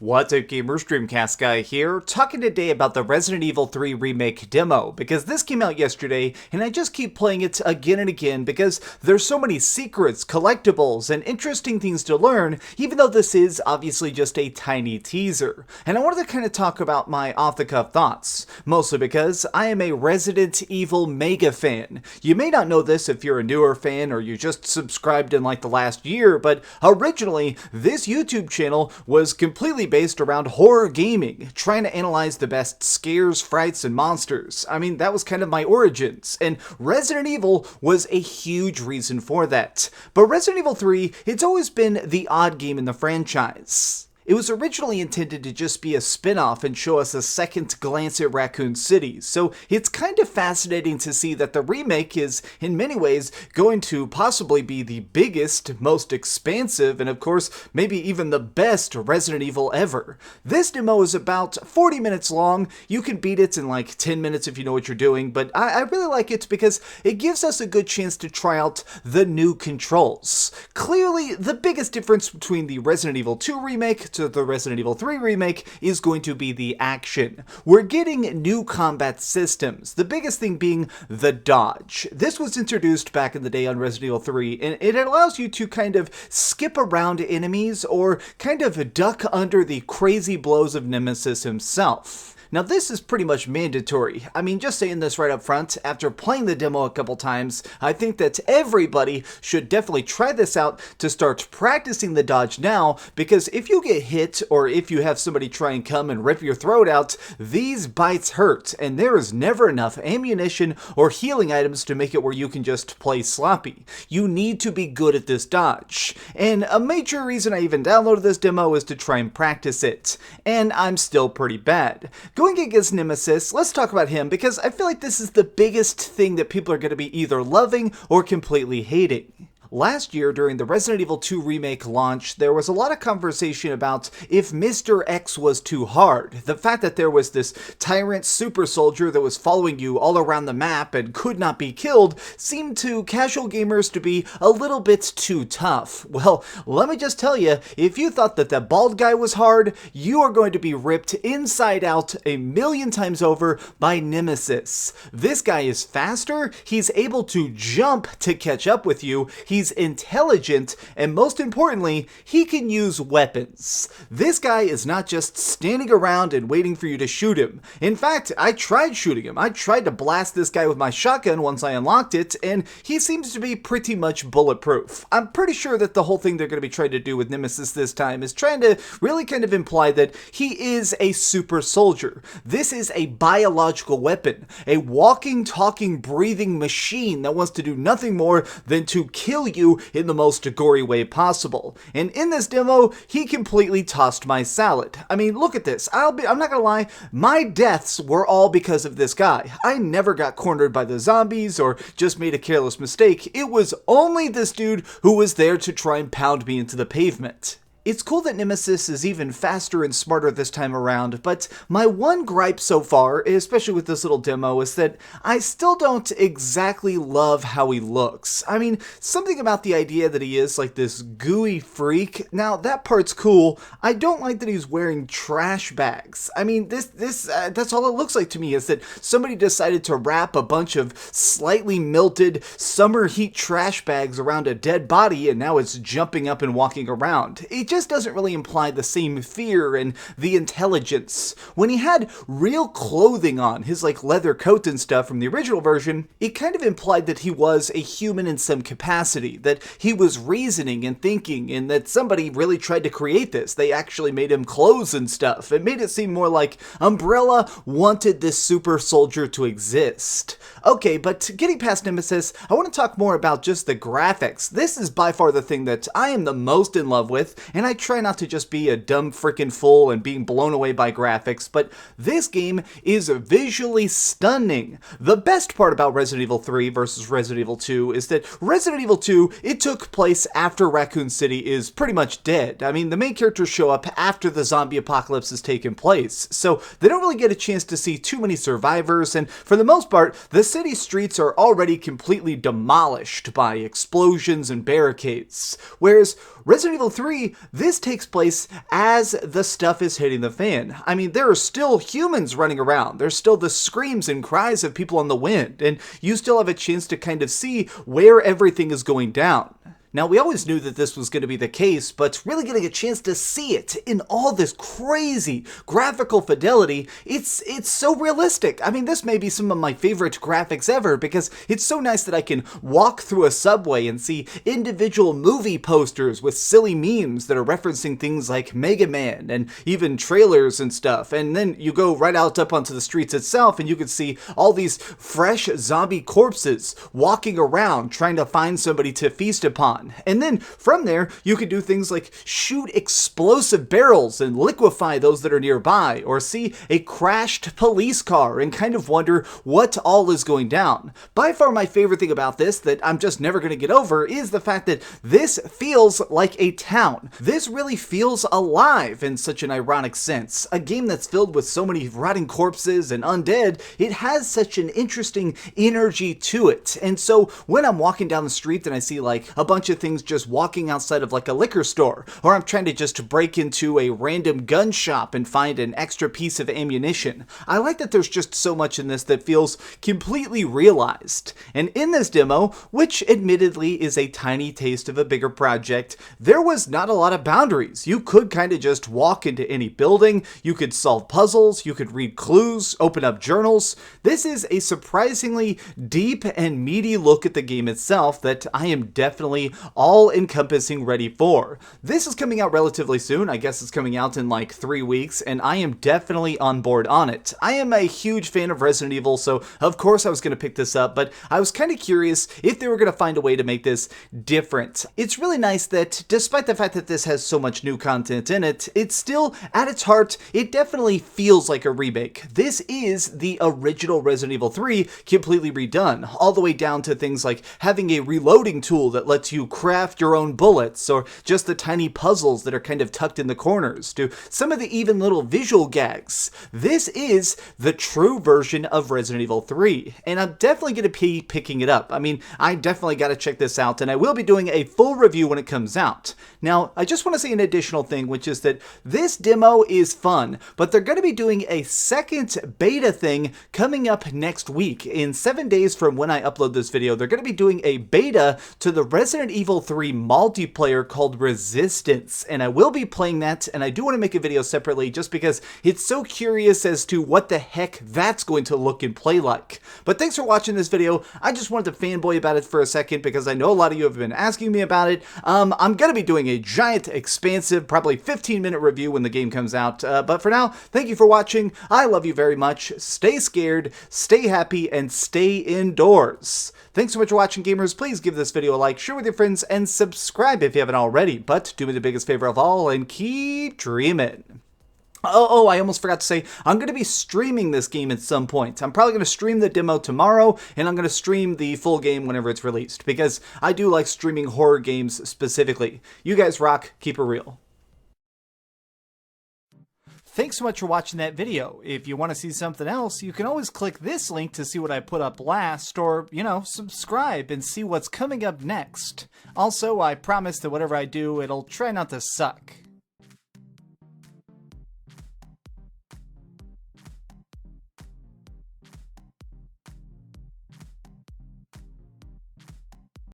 What's up gamers, Dreamcastguy here, talking today about the Resident Evil 3 Remake demo, because this came out yesterday, and I just keep playing it again and again because there's so many secrets, collectibles, and interesting things to learn, even though this is obviously just a tiny teaser. And I wanted to kind of talk about my off-the-cuff thoughts, mostly because I am a Resident Evil mega fan. You may not know this if you're a newer fan or you just subscribed in like the last year, but originally this YouTube channel was completely based around horror gaming, trying to analyze the best scares, frights, and monsters. I mean, that was kind of my origins, and Resident Evil was a huge reason for that. But Resident Evil 3, it's always been the odd game in the franchise. It was originally intended to just be a spin-off and show us a second glance at Racoon City, so it's kind of fascinating to see that the remake is, in many ways, going to possibly be the biggest, most expansive, and of course, maybe even the best Resident Evil ever. This demo is about 40 minutes long. You can beat it in like 10 minutes if you know what you're doing, but I really like it because it gives us a good chance to try out the new controls. Clearly, the biggest difference between the Resident Evil 2 remake to the Resident Evil 3 remake is going to be the action. We're getting new combat systems, the biggest thing being the dodge. This was introduced back in the day on Resident Evil 3, and it allows you to kind of skip around enemies or kind of duck under the crazy blows of Nemesis himself. Now this is pretty much mandatory. I mean, just saying this right up front, after playing the demo a couple times, I think that everybody should definitely try this out to start practicing the dodge now, because if you get hit or if you have somebody try and come and rip your throat out, these bites hurt, and there is never enough ammunition or healing items to make it where you can just play sloppy. You need to be good at this dodge, and a major reason I even downloaded this demo is to try and practice it, and I'm still pretty bad. Going against Nemesis, let's talk about him because I feel like this is the biggest thing that people are going to be either loving or completely hating. Last year, during the Resident Evil 2 Remake launch, there was a lot of conversation about if Mr. X was too hard. The fact that there was this tyrant super soldier that was following you all around the map and could not be killed seemed to casual gamers to be a little bit too tough. Well, let me just tell you, if you thought that that bald guy was hard, you are going to be ripped inside out a million times over by Nemesis. This guy is faster, he's able to jump to catch up with you, he's intelligent, and most importantly, he can use weapons. This guy is not just standing around and waiting for you to shoot him. In fact, I tried shooting him. I tried to blast this guy with my shotgun once I unlocked it, and he seems to be pretty much bulletproof. I'm pretty sure that the whole thing they're going to be trying to do with Nemesis this time is trying to really kind of imply that he is a super soldier. This is a biological weapon, a walking, talking, breathing machine that wants to do nothing more than to kill you in the most gory way possible. And in this demo, he completely tossed my salad. I mean, look at this. I'm not gonna lie, my deaths were all because of this guy. I never got cornered by the zombies or just made a careless mistake. It was only this dude who was there to try and pound me into the pavement. It's cool that Nemesis is even faster and smarter this time around, but my one gripe so far, especially with this little demo, is that I still don't exactly love how he looks. I mean, something about the idea that he is like this gooey freak, now that part's cool. I don't like that he's wearing trash bags. I mean, that's all it looks like to me, is that somebody decided to wrap a bunch of slightly melted summer heat trash bags around a dead body and now it's jumping up and walking around. It just doesn't really imply the same fear and the intelligence. When he had real clothing on, his like leather coat and stuff from the original version, it kind of implied that he was a human in some capacity, that he was reasoning and thinking, and that somebody really tried to create this. They actually made him clothes and stuff. It made it seem more like Umbrella wanted this super soldier to exist. Okay, but getting past Nemesis, I want to talk more about just the graphics. This is by far the thing that I am the most in love with, and I try not to just be a dumb freaking fool and being blown away by graphics, but this game is visually stunning. The best part about Resident Evil 3 versus Resident Evil 2 is that Resident Evil 2, it took place after Racoon City is pretty much dead. I mean, the main characters show up after the zombie apocalypse has taken place, so they don't really get a chance to see too many survivors, and for the most part, the city streets are already completely demolished by explosions and barricades. Whereas Resident Evil 3, this takes place as the stuff is hitting the fan. I mean, there are still humans running around. There's still the screams and cries of people on the wind, and you still have a chance to kind of see where everything is going down. Now, we always knew that this was going to be the case, but really getting a chance to see it in all this crazy graphical fidelity, it's so realistic. I mean, this may be some of my favorite graphics ever because it's so nice that I can walk through a subway and see individual movie posters with silly memes that are referencing things like Mega Man and even trailers and stuff. And then you go right out up onto the streets itself and you can see all these fresh zombie corpses walking around trying to find somebody to feast upon. And then from there, you could do things like shoot explosive barrels and liquefy those that are nearby, or see a crashed police car and kind of wonder what all is going down. By far my favorite thing about this that I'm just never going to get over is the fact that this feels like a town. This really feels alive in such an ironic sense. A game that's filled with so many rotting corpses and undead, it has such an interesting energy to it. And so when I'm walking down the street and I see like a bunch of things just walking outside of like a liquor store, or I'm trying to just break into a random gun shop and find an extra piece of ammunition, I like that there's just so much in this that feels completely realized. And in this demo, which admittedly is a tiny taste of a bigger project, there was not a lot of boundaries. You could kind of just walk into any building, you could solve puzzles, you could read clues, open up journals. This is a surprisingly deep and meaty look at the game itself that I am definitely all-encompassing ready for. This is coming out relatively soon. I guess it's coming out in like 3 weeks, and I am definitely on board on it. I am a huge fan of Resident Evil, so of course I was going to pick this up, but I was kind of curious if they were going to find a way to make this different. It's really nice that despite the fact that this has so much new content in it, it's still, at its heart, it definitely feels like a remake. This is the original Resident Evil 3 completely redone, all the way down to things like having a reloading tool that lets you craft your own bullets, or just the tiny puzzles that are kind of tucked in the corners, to some of the even little visual gags. This is the true version of Resident Evil 3, and I'm definitely going to be picking it up. I mean, I definitely got to check this out, and I will be doing a full review when it comes out. Now, I just want to say an additional thing, which is that this demo is fun, but they're going to be doing a second beta thing coming up next week. In 7 days from when I upload this video, they're going to be doing a beta to the Resident Evil 3 multiplayer called Resistance, and I will be playing that, and I do want to make a video separately just because it's so curious as to what the heck that's going to look and play like. But thanks for watching this video. I just wanted to fanboy about it for a second because I know a lot of you have been asking me about it. I'm going to be doing a giant, expansive, probably 15-minute review when the game comes out, but for now, thank you for watching. I love you very much. Stay scared, stay happy, and stay indoors. Thanks so much for watching, gamers. Please give this video a like, share with your friends, and subscribe if you haven't already. But do me the biggest favor of all and keep dreaming. Oh, I almost forgot to say, I'm going to be streaming this game at some point. I'm probably going to stream the demo tomorrow, and I'm going to stream the full game whenever it's released, because I do like streaming horror games specifically. You guys rock. Keep it real. Thanks so much for watching that video. If you want to see something else, you can always click this link to see what I put up last, or, subscribe and see what's coming up next. Also, I promise that whatever I do, it'll try not to suck.